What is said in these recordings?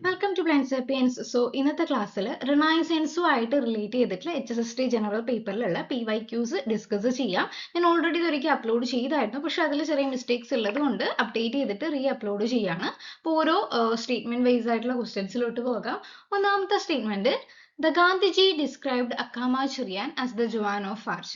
Welcome to Blind Sapiens. So ഇന്നത്തെ ക്ലാസ്സിൽ റിനൈസൻസുമായിട്ട് റിലേറ്റ് ചെയ്തിട്ടുള്ള HSST ജനറൽ പേപ്പറിലുള്ള PYQs ഡിസ്കസ് ചെയ്യാം. ഞാൻ ഓൾറെഡി ഇതൊരിക്കൽ അപ്ലോഡ് ചെയ്തായിരുന്നു, പക്ഷെ അതിൽ ചെറിയ മിസ്റ്റേക്സ് ഉള്ളത് കൊണ്ട് അപ്ഡേറ്റ് ചെയ്തിട്ട് അപ്ലോഡ് ചെയ്യാണ്. അപ്പോൾ ഓരോ സ്റ്റേറ്റ്മെന്റ് വൈസ് ആയിട്ടുള്ള ക്വസ്റ്റ്യൻസിലോട്ട് പോകാം. ഒന്നാമത്തെ statement, The Gandhiji described Akkama Cheriyan as the Joan of Arc.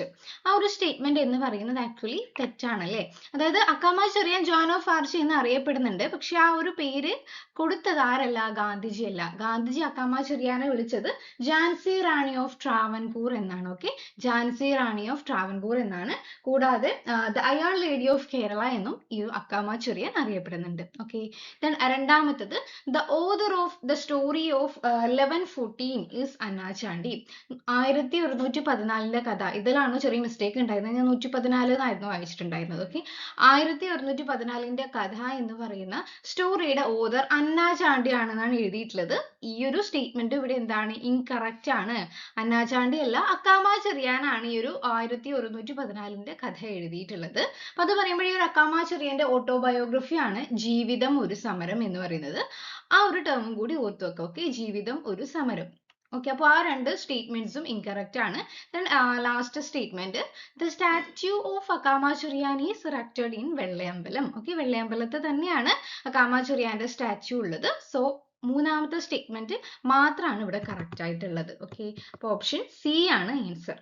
ആ ഒരു സ്റ്റേറ്റ്മെന്റ് എന്ന് പറയുന്നത് ആക്ച്വലി തെറ്റാണ് അല്ലേ? അതായത് Akkamma Cherian John of arch എന്ന് അറിയപ്പെടുന്നുണ്ട്, പക്ഷെ ആ ഒരു പേര് കൊടുത്തത് ആരല്ല? ഗാന്ധിജി അല്ല. ഗാന്ധിജി അക്കാമ ചെറിയാനെ വിളിച്ചത് ഝാൻസി റാണി ഓഫ് ട്രാവൻകൂർ എന്നാണ്. ഓക്കെ, ഝാൻസി റാണി ഓഫ് ട്രാവൻകൂർ എന്നാണ്. കൂടാതെ the iron lady of Kerala എന്നും ഈ അക്കാമ ചെറിയാൻ അറിയപ്പെടുന്നുണ്ട്. ഓക്കെ, രണ്ടാമത്തത്, the author of the story of 1114 is Anna Chandy. 1114 കഥ, ഇതിലാണ് ചെറിയ മിസ്റ്റേക്ക് ഉണ്ടായിരുന്നത്. ഞാൻ 114 എന്നായിരുന്നു വായിച്ചിട്ടുണ്ടായിരുന്നത്. ഓക്കെ, 1114 കഥ എന്ന് പറയുന്ന സ്റ്റോറിയുടെ ഓതർ അന്നാ ചാണ്ടി ആണെന്നാണ് എഴുതിയിട്ടുള്ളത്. ഈ ഒരു സ്റ്റേറ്റ്മെന്റ് ഇവിടെ എന്താണ്? ഇൻകറക്റ്റ് ആണ്. അന്നാ ചാണ്ടി അല്ല, അക്കാമ ചെറിയാനാണ് ഈ ഒരു 1114 കഥ എഴുതിയിട്ടുള്ളത്. അപ്പൊ അത് പറയുമ്പോൾ ഈ ഒരു അക്കാമ ചെറിയാന്റെ ഓട്ടോബയോഗ്രഫി ആണ് ജീവിതം ഒരു സമരം എന്ന് പറയുന്നത്. ആ ഒരു ടേമും കൂടി ഓർത്തു വെക്കുക. ഓക്കെ, ജീവിതം ഒരു സമരം. ഓക്കെ, അപ്പോൾ ആ രണ്ട് സ്റ്റേറ്റ്മെന്റ്സും ഇൻകറക്റ്റ് ആണ്. Last statement, the statue of Akkamma Cherian is erected in Vellayambalam. Okay, വെള്ളയമ്പലത്ത് തന്നെയാണ് അക്കാമ ചെറിയാന്റെ സ്റ്റാച്യു ഉള്ളത്. സോ മൂന്നാമത്തെ സ്റ്റേറ്റ്മെന്റ് മാത്രമാണ് ഇവിടെ കറക്റ്റ് ആയിട്ടുള്ളത്. ഓക്കെ, അപ്പോൾ ഓപ്ഷൻ സി ആണ് answer.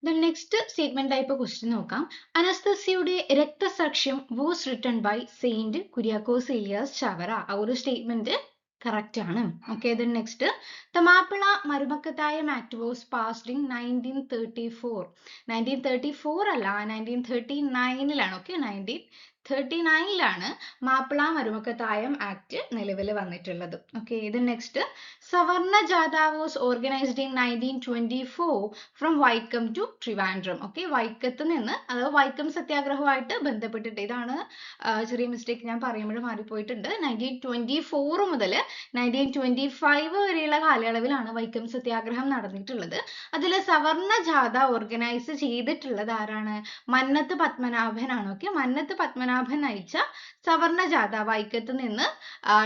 The next statement type question നോക്കാം. അനസ്തസിയുടെ രക്തസാക്ഷ്യം was written by Saint Kuryakos Elias Chavara. ആ ഒരു സ്റ്റേറ്റ്മെന്റ് കറക്റ്റ് ആണ്. Okay, then next, the Mappila Marumakkathayam act was passed in 1934. 1934 അല്ല, 1939 ഓക്കെ, 1939 മാപ്പിള മരുമക്കത്തായം ആക്ട് നിലവിൽ വന്നിട്ടുള്ളത്. ഓക്കെ, ഇത് next, Savarna jatha was organised in 1924 from Vaikom to Trivandrum. Okay, വൈക്കത്ത് നിന്ന്, അതായത് വൈക്കം സത്യാഗ്രഹവുമായിട്ട് ബന്ധപ്പെട്ടിട്ട്, ഇതാണ് ചെറിയ മിസ്റ്റേക്ക് ഞാൻ പറയുമ്പോൾ മാറിപ്പോയിട്ടുണ്ട്. 1924 മുതൽ 1925 വരെയുള്ള കാലയളവിലാണ് വൈക്കം സത്യാഗ്രഹം നടന്നിട്ടുള്ളത്. അതിൽ സവർണ ജാഥ ഓർഗനൈസ് ചെയ്തിട്ടുള്ളത് ആരാണ്? മന്നത്ത് പത്മനാഭനാണ്. ഓക്കെ, മന്നത്ത് പത്മനാഭൻ നയിച്ച സവർണ ജാഥ വൈക്കത്ത് നിന്ന്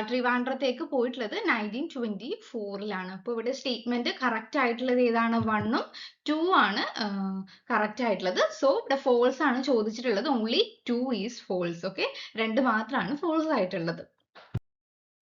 ട്രിവാൻഡ്രത്തേക്ക് പോയിട്ടുള്ളത് 1924 അപ്പോൾ ഇവിടെ സ്റ്റേറ്റ്മെന്റ് കറക്റ്റ് ആയിട്ടുള്ളത് ഏതാണ്? 1ഉം 2 ആണ് കറക്റ്റ് ആയിട്ടുള്ളത്. സോ ഇവിടെ ഫോൾസ് ആണ് ചോദിച്ചിട്ടുള്ളത്. Only 2 is false. ഓക്കെ, 2 മാത്രമാണ് ഫോൾസ് ആയിട്ടുള്ളത്.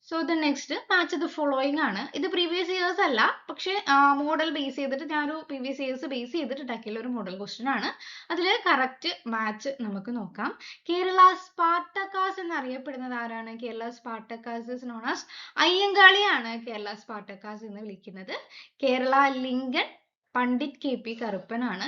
So the next, match the following ആണ്. ഇത് പ്രീവിയസ് ഇയേഴ്സ് അല്ല, പക്ഷെ മോഡൽ ബേസ് ചെയ്തിട്ട് ഞാനൊരു പ്രീവിയസ് ഇയേഴ്സ് ബേസ് ചെയ്തിട്ട് ഉണ്ടാക്കിയുള്ള ഒരു മോഡൽ ക്വസ്റ്റ്യൻ ആണ്. അതിൽ കറക്റ്റ് മാച്ച് നമുക്ക് നോക്കാം. കേരള സ്പാർട്ടക്കാസ് എന്നറിയപ്പെടുന്നത് ആരാണ്? Kerala Spartacus is known as അയ്യങ്കാളിയാണ് കേരള സ്പാർട്ടക്കാസ് എന്ന് വിളിക്കുന്നത്. കേരള ലിങ്കൺ പണ്ഡിറ്റ് KP കറുപ്പനാണ്.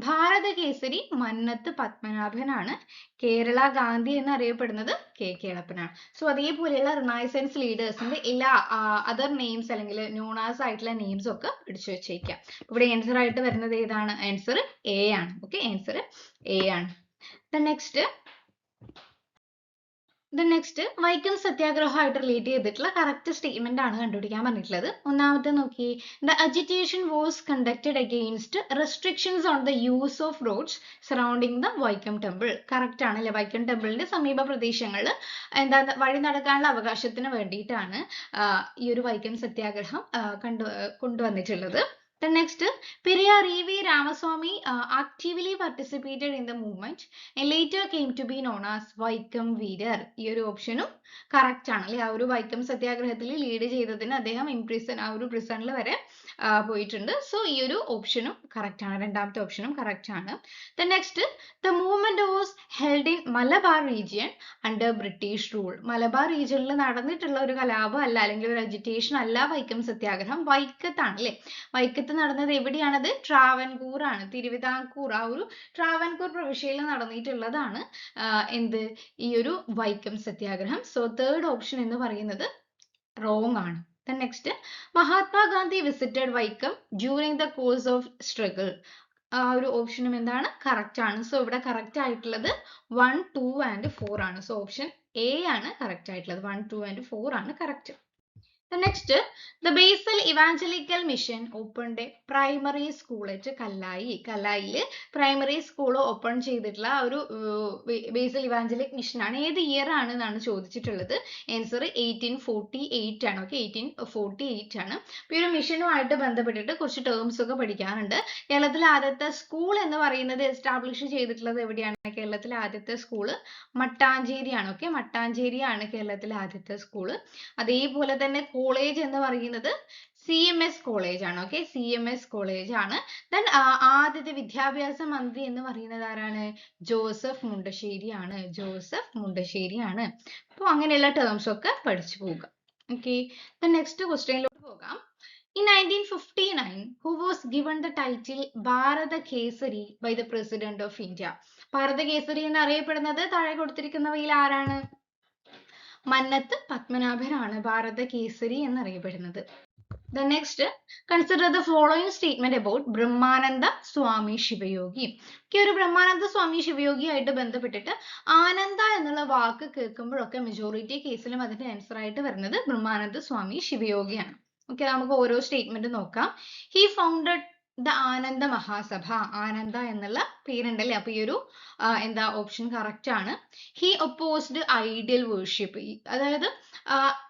ഭാരത കേസരി മന്നത്ത് പത്മനാഭനാണ്. കേരള ഗാന്ധി എന്നറിയപ്പെടുന്നത് KK കേളപ്പനാണ്. സോ അതേപോലെയുള്ള റിനൈസൻസ് ലീഡേഴ്സിന്റെ എല്ലാ അതർ നെയിംസ് അല്ലെങ്കിൽ നോണാസ് ആയിട്ടുള്ള നെയിംസ് ഒക്കെ പിടിച്ചു വെച്ചേക്കാം. ഇവിടെ ആൻസർ ആയിട്ട് വരുന്നത് ഏതാണ്? ആൻസർ A ആണ്. ഓക്കെ, ആൻസർ A ആണ്. നെക്സ്റ്റ് വൈക്കം സത്യാഗ്രഹമായിട്ട് റിലേറ്റ് ചെയ്തിട്ടുള്ള കറക്റ്റ് സ്റ്റേറ്റ്മെന്റ് ആണ് കണ്ടുപിടിക്കാൻ പറഞ്ഞിട്ടുള്ളത്. ഒന്നാമത്തെ നോക്കി, the agitation was conducted against restrictions on the use of roads surrounding the Vaikom temple. Correct ആണ് അല്ലെ? വൈക്കം ടെമ്പിളിന്റെ സമീപ പ്രദേശങ്ങളിൽ വഴി നടക്കാനുള്ള അവകാശത്തിന് വേണ്ടിയിട്ടാണ് ഈ ഒരു വൈക്കം സത്യാഗ്രഹം കൊണ്ടുവന്നിട്ടുള്ളത്. The next, Periyar E.V. Ramaswamy actively participated in the movement and later came to be known as Vaikam Veerar. ഈ ഒരു ഓപ്ഷനും കറക്റ്റ് ആണ് അല്ലെ? ആ ഒരു വൈക്കം സത്യാഗ്രഹത്തിൽ ലീഡ് ചെയ്തതിന് അദ്ദേഹം ആ ഒരു പ്രിസണിൽ വരെ പോയിട്ടുണ്ട്. സോ ഈ ഒരു ഓപ്ഷനും കറക്റ്റ് ആണ്. രണ്ടാമത്തെ ഓപ്ഷനും കറക്റ്റ് ആണ്. The next, the movement was held in Malabar region under British rule. Malabar റീജിയനിൽ നടന്നിട്ടുള്ള ഒരു കലാപം അല്ല, അല്ലെങ്കിൽ ഒരു അജിറ്റേഷൻ അല്ല വൈക്കം സത്യാഗ്രഹം. വൈക്കത്താണ് അല്ലെ? വൈക്കത്ത് നടന്നത് എവിടെയാണത്? ട്രാവൻകൂർ ആണ്. തിരുവിതാംകൂർ, ആ ഒരു ട്രാവൻകൂർ പ്രവിശ്യയിൽ നടന്നിട്ടുള്ളതാണ് എന്ത്? ഈ ഒരു വൈക്കം സത്യാഗ്രഹം. സോ തേർഡ് ഓപ്ഷൻ എന്ന് പറയുന്നത് റോങ് ആണ്. Then next, Mahatma Gandhi visited Vaikam during the course of struggle. ആ ഒരു ഓപ്ഷനും എന്താണ്? കറക്റ്റ് ആണ്. സോ ഇവിടെ കറക്റ്റ് ആയിട്ടുള്ളത് 1, 2 and 4 ആണ്. സോ ഓപ്ഷൻ A ആണ് കറക്റ്റ് ആയിട്ടുള്ളത്. 1, 2 and 4 ആണ് correct. Next, the Basel Evangelical Mission opened a primary school at Kallai. കല്ലായില് primary school open ചെയ്തിട്ടുള്ള ഒരു ബേസൽ ഇവാഞ്ചലിക് മിഷൻ ആണ്. ഏത് ഇയർ ആണ് എന്നാണ് ചോദിച്ചിട്ടുള്ളത്. ആൻസർ 1848 ആണ്. ഓക്കെ, 1848 ആണ്. അപ്പോൾ ഈ ഒരു മിഷനുമായിട്ട് ബന്ധപ്പെട്ടിട്ട് കുറച്ച് ടേംസ് ഒക്കെ പഠിക്കാനുണ്ട്. കേരളത്തിലെ ആദ്യത്തെ സ്കൂൾ എന്ന് പറയുന്നത് എസ്റ്റാബ്ലിഷ് ചെയ്തിട്ടുള്ളത് എവിടെയാണ്? കേരളത്തിലെ ആദ്യത്തെ സ്കൂള് മട്ടാഞ്ചേരിയാണ്. ഓക്കെ, മട്ടാഞ്ചേരിയാണ് കേരളത്തിലെ ആദ്യത്തെ സ്കൂള്. അതേപോലെ തന്നെ കോളേജ് എന്ന് പറയുന്നത് CMS കോളേജ് ആണ്. ഓക്കെ, CMS കോളേജ് ആണ്. ദെൻ ആദ്യത്തെ വിദ്യാഭ്യാസ മന്ത്രി എന്ന് പറയുന്നത് ആരാണ്? ജോസഫ് മുണ്ടശ്ശേരി ആണ്. ജോസഫ് മുണ്ടശ്ശേരി ആണ്. അപ്പോൾ അങ്ങനെയുള്ള ടേംസ് ഒക്കെ പഠിച്ചു പോവുക. ഓക്കെ, നെക്സ്റ്റ് ക്വസ്റ്റ്യനിലോട്ട് പോകാം. In 1959, who was given the title Bharata Kesari by the President of India? ഭാരത കേസരി എന്ന് അറിയപ്പെടുന്നത് താഴെ കൊടുത്തിരിക്കുന്നവയിൽ ആരാണ്? മന്നത്ത് പത്മനാഭനാണ് ഭാരത കേസരി എന്നറിയപ്പെടുന്നത്. The next, consider the following statement about Brahmananda സ്വാമി ശിവയോഗി. ഒരു ബ്രഹ്മാനന്ദ സ്വാമി ശിവയോഗി ആയിട്ട് ബന്ധപ്പെട്ടിട്ട് ആനന്ദ എന്നുള്ള വാക്ക് കേൾക്കുമ്പോഴൊക്കെ മെജോറിറ്റി കേസിലും അതിന്റെ ആൻസർ ആയിട്ട് വരുന്നത് ബ്രഹ്മാനന്ദ സ്വാമി ശിവയോഗിയാണ്. ഓക്കെ, നമുക്ക് ഓരോ സ്റ്റേറ്റ്മെന്റ് നോക്കാം. ഹി ഫൗണ്ടഡ് ദ ആനന്ദ മഹാസഭ. ആനന്ദ എന്നുള്ള പേരുണ്ടല്ലേ, അപ്പൊ ഈ ഒരു എന്താ ഓപ്ഷൻ കറക്റ്റ് ആണ്. He opposed ideal worship. അതായത്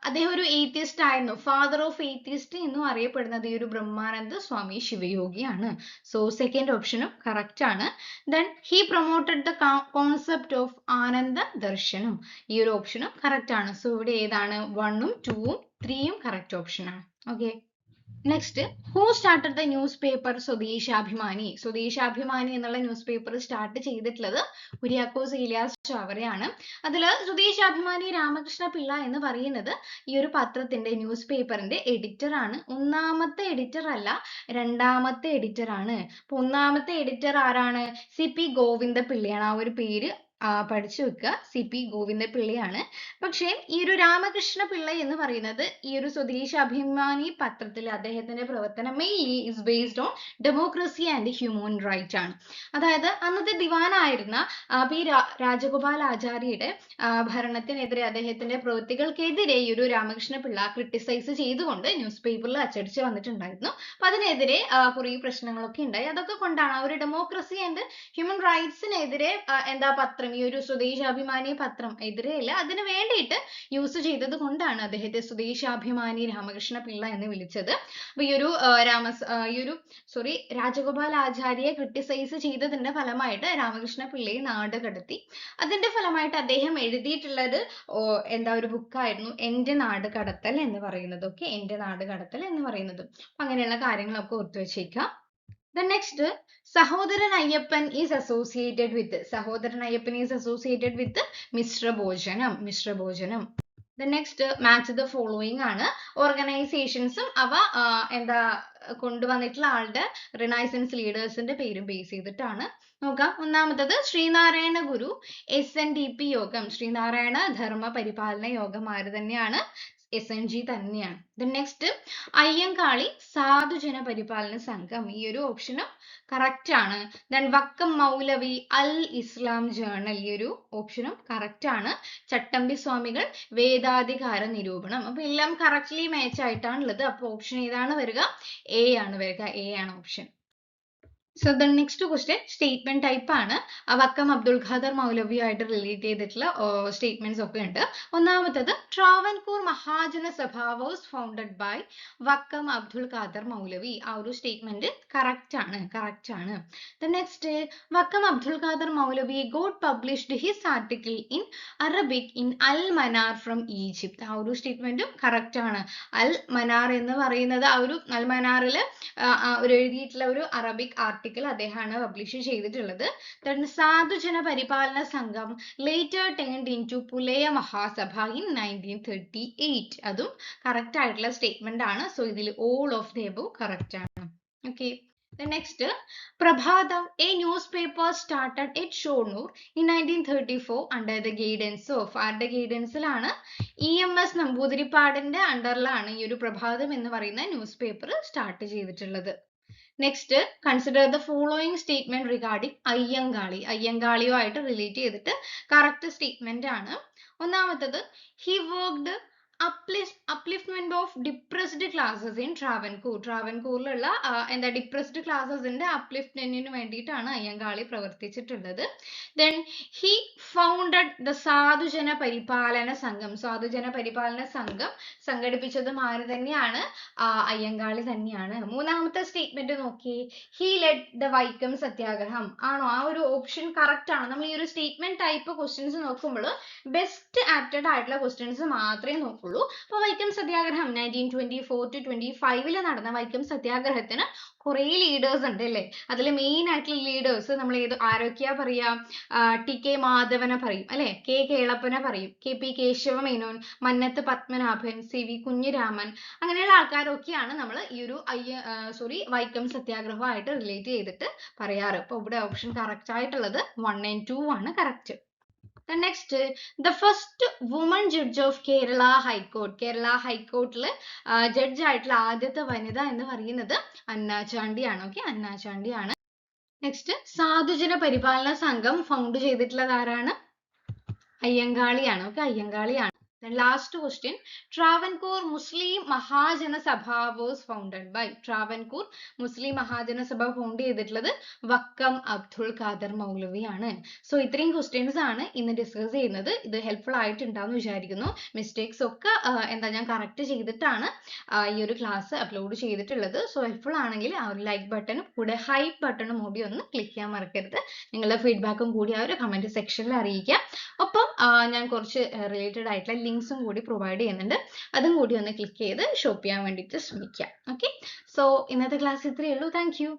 അദ്ദേഹം ഒരു ഏത്തിയസ്റ്റ് ആയിരുന്നു. ഫാദർ ഓഫ് ഏത്തിയസ്റ്റ് എന്നും അറിയപ്പെടുന്നത് ഈ ഒരു ബ്രഹ്മാനന്ദ സ്വാമി ശിവയോഗിയാണ്. സോ സെക്കൻഡ് ഓപ്ഷനും കറക്റ്റ് ആണ്. Then he promoted the concept of ആനന്ദ ദർശനം. ഈ ഒരു ഓപ്ഷനും കറക്റ്റ് ആണ്. സോ ഇവിടെ ഏതാണ്? 1ഉം 2ഉം 3ഉം കറക്റ്റ് ഓപ്ഷൻ ആണ്. Okay, next, who started the news paper Swadeshabhimani. Swadeshabhimani എന്നുള്ള ന്യൂസ് പേപ്പർ സ്റ്റാർട്ട് ചെയ്തിട്ടുള്ളത് കുര്യാക്കോസ് ഇലിയാസ് ചാവറയാണ്. അതിൽ സ്വദേശാഭിമാനി രാമകൃഷ്ണ പിള്ള എന്ന് പറയുന്നത് ഈ ഒരു പത്രത്തിന്റെ ന്യൂസ് പേപ്പറിന്റെ എഡിറ്റർ ആണ്. ഒന്നാമത്തെ എഡിറ്റർ അല്ല, രണ്ടാമത്തെ എഡിറ്റർ ആണ്. അപ്പൊ ഒന്നാമത്തെ എഡിറ്റർ ആരാണ്? CP ഗോവിന്ദപിള്ളയാണ്. ആ ഒരു പേര് പഠിച്ചു വെക്കുക. CP ഗോവിന്ദപിള്ളയാണ്. പക്ഷേ ഈ ഒരു രാമകൃഷ്ണ പിള്ള എന്ന് പറയുന്നത് ഈ ഒരു സ്വദേശാഭിമാനി പത്രത്തിൽ അദ്ദേഹത്തിന്റെ പ്രവർത്തനം mainly is based on democracy and human right ആണ്. അതായത് അന്നത്തെ ദിവാനായിരുന്ന പി രാജഗോപാലാചാര്യയുടെ ഭരണത്തിനെതിരെ, അദ്ദേഹത്തിന്റെ പ്രവൃത്തികൾക്കെതിരെ ഈ ഒരു രാമകൃഷ്ണ പിള്ള ക്രിട്ടിസൈസ് ചെയ്തുകൊണ്ട് ന്യൂസ് പേപ്പറിൽ അച്ചടിച്ച് വന്നിട്ടുണ്ടായിരുന്നു. അപ്പൊ അതിനെതിരെ കുറെ പ്രശ്നങ്ങളൊക്കെ ഉണ്ടായി. അതൊക്കെ കൊണ്ടാണ് ആ ഒരു ഡെമോക്രസി ആൻഡ് ഹ്യൂമൻ റൈറ്റ്സിനെതിരെ എന്താ പത്രം, ഈ ഒരു സ്വദേശാഭിമാനി പത്രം എതിരെയല്ല, അതിന് വേണ്ടിയിട്ട് യൂസ് ചെയ്തത് കൊണ്ടാണ് അദ്ദേഹത്തെ സ്വദേശാഭിമാനി രാമകൃഷ്ണ പിള്ള എന്ന് വിളിച്ചത്. അപ്പൊ ഈ ഒരു രാജഗോപാലാചാര്യയെ ക്രിട്ടിസൈസ് ചെയ്തതിന്റെ ഫലമായിട്ട് രാമകൃഷ്ണ പിള്ളയെ നാട് കടത്തി. അതിന്റെ ഫലമായിട്ട് അദ്ദേഹം എഴുതിയിട്ടുള്ളത് എന്താ ഒരു ബുക്കായിരുന്നു എന്റെ നാട് കടത്തൽ എന്ന് പറയുന്നത്. ഓക്കെ, എന്റെ നാട് കടത്തൽ എന്ന് പറയുന്നത്. അങ്ങനെയുള്ള കാര്യങ്ങളൊക്കെ ഓർത്തു വെച്ചേക്കാം. The next, Sahodaran Ayyappan is associated with. Sahodaran Ayyappan is associated with മിശ്രഭോജനം. The next, match the following ആണ്. ഓർഗനൈസേഷൻസും അവ എന്താ കൊണ്ടുവന്നിട്ടുള്ള ആളുടെ റിനൈസൻസ് ലീഡേഴ്സിന്റെ പേരും ബേസ് ചെയ്തിട്ടാണ്. നോക്കാം. ഒന്നാമത്തത് ശ്രീനാരായണ ഗുരു SNDP യോഗം. ശ്രീനാരായണ ധർമ്മ പരിപാലന യോഗം ആര് തന്നെയാണ്? SNG തന്നെയാണ്. The next, അയ്യങ്കാളി സാധുജന പരിപാലന സംഘം. ഈ ഒരു ഓപ്ഷനും കറക്റ്റ് ആണ്. Then വക്കം മൗലവി അൽ ഇസ്ലാം ജേർണൽ. ഈ ഒരു ഓപ്ഷനും കറക്റ്റ് ആണ്. ചട്ടമ്പി സ്വാമികൾ വേദാധികാര നിരൂപണം. അപ്പൊ എല്ലാം കറക്റ്റ്ലി മാച്ച് ആയിട്ടാണുള്ളത്. അപ്പൊ ഓപ്ഷൻ ഏതാണ് വരിക? A ആണ് വരിക. A ആണ് option. So the next question statement type ആണ്. വക്കം അബ്ദുൽ ഖാദർ മൗലവിയുമായിട്ട് റിലേറ്റ് ചെയ്തിട്ടുള്ള സ്റ്റേറ്റ്മെന്റ്സ് ഒക്കെ ഉണ്ട്. ഒന്നാമത്തത് Travancore Mahajana Sabha was founded by Vakkom Abdul Khader Moulavi. ആ ഒരു സ്റ്റേറ്റ്മെന്റ് കറക്റ്റ് ആണ്. The next, Vakkom Abdul Khader Moulavi got published his article in Arabic in Al Manar from Egypt. ആ ഒരു സ്റ്റേറ്റ്മെന്റും കറക്റ്റ് ആണ്. അൽ മനാർ എന്ന് പറയുന്നത് ആ ഒരു അൽ മനാറിൽ എഴുതിയിട്ടുള്ള ഒരു അറബിക് ആർട്ടിക്കിൾ അദ്ദേഹമാണ് പബ്ലിഷ് ചെയ്തിട്ടുള്ളത്. സാധുജന പരിപാലന സംഘം later turned into Pulaya Mahasabha in 1938. അതും കറക്റ്റ് ആയിട്ടുള്ള സ്റ്റേറ്റ്മെന്റ് ആണ്. സോ ഇതിൽ all of the above correct ആണ്. Okay. The next, Prabhatam, a newspaper started at Shonur in 1934 under the guidance of ആരുടെ ഗൈഡൻസിലാണ്? EMS നമ്പൂതിരിപ്പാടിന്റെ അണ്ടറിലാണ് ഈ ഒരു പ്രഭാതം എന്ന് പറയുന്ന ന്യൂസ് പേപ്പർ സ്റ്റാർട്ട് ചെയ്തിട്ടുള്ളത്. Next, consider the following statement regarding Ayyankali. അയ്യങ്കാളിയുമായിട്ട് റിലേറ്റ് ചെയ്തിട്ട് കറക്റ്റ് സ്റ്റേറ്റ്മെന്റ് ആണ്. ഒന്നാമത്തത് he worked upliftment of depressed classes in Travancore. ട്രാവൻകൂറിലുള്ള എന്താ ഡിപ്രസ്ഡ് ക്ലാസ്സസിന്റെ അപ്ലിഫ്റ്റ്മെന്റിന് വേണ്ടിയിട്ടാണ് Ayyankali പ്രവർത്തിച്ചിട്ടുള്ളത്. Then he founded the സാധുജന പരിപാലന സംഘം. സാധുജന പരിപാലന സംഘം സംഘടിപ്പിച്ചതും ആര് തന്നെയാണ്? അയ്യങ്കാളി തന്നെയാണ്. മൂന്നാമത്തെ സ്റ്റേറ്റ്മെന്റ് നോക്കി, he led the വൈക്കം സത്യാഗ്രഹം. ആണോ? ആ ഒരു ഓപ്ഷൻ കറക്റ്റ് ആണ്. നമ്മൾ ഈ ഒരു സ്റ്റേറ്റ്മെന്റ് ടൈപ്പ് ക്വസ്റ്റ്യൻസ് നോക്കുമ്പോൾ ബെസ്റ്റ് ആപ്റ്റഡ് ആയിട്ടുള്ള ക്വസ്റ്റ്യൻസ് മാത്രമേ നോക്കുള്ളൂ. അപ്പോൾ വൈക്കം സത്യാഗ്രഹം 1924 to 25 നടന്ന വൈക്കം സത്യാഗ്രഹത്തിന് കുറേ ലീഡേഴ്സ് ഉണ്ട് അല്ലേ? അതിൽ മെയിൻ ആയിട്ടുള്ള ലീഡേഴ്സ് നമ്മൾ ആരൊക്കെയാ പറയാ? ടി കെ മാധവനെ പറയും അല്ലെ, കെ കേളപ്പനെ പറയും, കെ പി കേശവ മേനോൻ, മന്നത്ത് പത്മനാഭൻ, സി വി കുഞ്ഞിരാമൻ, അങ്ങനെയുള്ള ആൾക്കാരൊക്കെയാണ് നമ്മൾ ഈ ഒരു വൈക്കം സത്യാഗ്രഹമായിട്ട് റിലേറ്റ് ചെയ്തിട്ട് പറയാറ്. അപ്പൊ ഇവിടെ ഓപ്ഷൻ കറക്റ്റ് ആയിട്ടുള്ളത് 1 and 2 ആണ് correct. The next, the first woman judge of Kerala High Court. Kerala ഹൈക്കോർട്ടിൽ ജഡ്ജ് ആയിട്ടുള്ള ആദ്യത്തെ വനിത എന്ന് പറയുന്നത് അന്ന ചാണ്ടി ആണ്. ഓക്കെ, അന്ന ചാണ്ടി ആണ്. നെക്സ്റ്റ്, സാധുജന പരിപാലന സംഘം ഫൗണ്ട് ചെയ്തിട്ടുള്ളത് ആരാണ്? അയ്യങ്കാളിയാണ്. Okay, അയ്യങ്കാളിയാണ്. Then last question, Travancore Muslim Mahajana Sabha was founded by. Travancore Muslim Mahajana Sabha found ചെയ്തിട്ടുള്ളത് വക്കം അബ്ദുൽ ഖാദർ മൗലവി ആണ്. സോ ഇത്രയും ക്വസ്റ്റ്യൻസ് ആണ് ഇന്ന് ഡിസ്കസ് ചെയ്യുന്നത്. ഇത് ഹെൽപ്ഫുൾ ആയിട്ടുണ്ടാവും വിചാരിക്കുന്നു. മിസ്റ്റേക്സ് ഒക്കെ എന്താ ഞാൻ കറക്റ്റ് ചെയ്തിട്ടാണ് ഈ ഒരു ക്ലാസ് അപ്ലോഡ് ചെയ്തിട്ടുള്ളത്. സോ ഹെൽപ്ഫുൾ ആണെങ്കിൽ ആ ഒരു ലൈക്ക് ബട്ടണും കൂടെ ഹൈപ്പ് ബട്ടണും കൂടി ഒന്ന് ക്ലിക്ക് ചെയ്യാൻ മറക്കരുത്. നിങ്ങളുടെ ഫീഡ്ബാക്കും കൂടി ആ ഒരു കമന്റ് സെക്ഷനിൽ അറിയിക്കുക. ഒപ്പം ഞാൻ കുറച്ച് റിലേറ്റഡ് ആയിട്ടുള്ള ലിങ്ക്സും കൂടി പ്രൊവൈഡ് ചെയ്യുന്നുണ്ട്. അതും കൂടി ഒന്ന് ക്ലിക്ക് ചെയ്ത് ഷോപ്പ് ചെയ്യാൻ വേണ്ടിയിട്ട് ശ്രമിക്കുക. ഓക്കെ, സോ ഇന്നത്തെ ക്ലാസ് ഇത്രയേ ഉള്ളൂ. Thank you.